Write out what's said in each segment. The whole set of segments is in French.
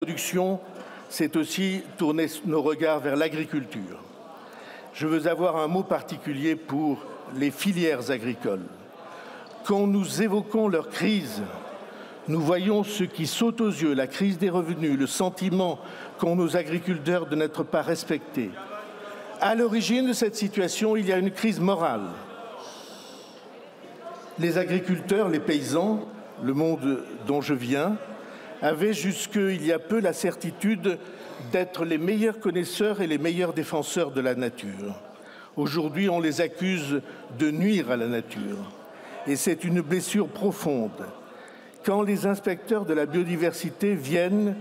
production, c'est aussi tourner nos regards vers l'agriculture. Je veux avoir un mot particulier pour les filières agricoles. Quand nous évoquons leur crise, nous voyons ce qui saute aux yeux, la crise des revenus, le sentiment qu'ont nos agriculteurs de n'être pas respectés. À l'origine de cette situation, il y a une crise morale. Les agriculteurs, les paysans, le monde dont je viens, avaient jusqu'il y a peu la certitude d'être les meilleurs connaisseurs et les meilleurs défenseurs de la nature. Aujourd'hui, on les accuse de nuire à la nature. Et c'est une blessure profonde. Quand les inspecteurs de la biodiversité viennent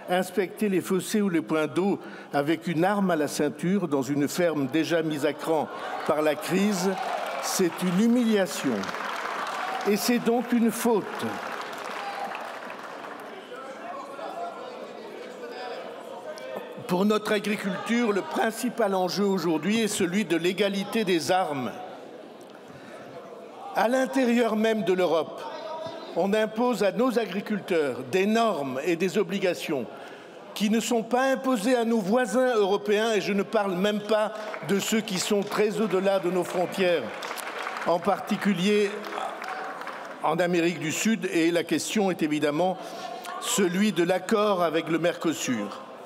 inspecter les fossés ou les points d'eau avec une arme à la ceinture dans une ferme déjà mise à cran par la crise, c'est une humiliation. Et c'est donc une faute. Pour notre agriculture, le principal enjeu aujourd'hui est celui de l'égalité des armes. À l'intérieur même de l'Europe, on impose à nos agriculteurs des normes et des obligations qui ne sont pas imposées à nos voisins européens, et je ne parle même pas de ceux qui sont très au-delà de nos frontières, en particulier en Amérique du Sud, et la question est évidemment celui de l'accord avec le Mercosur.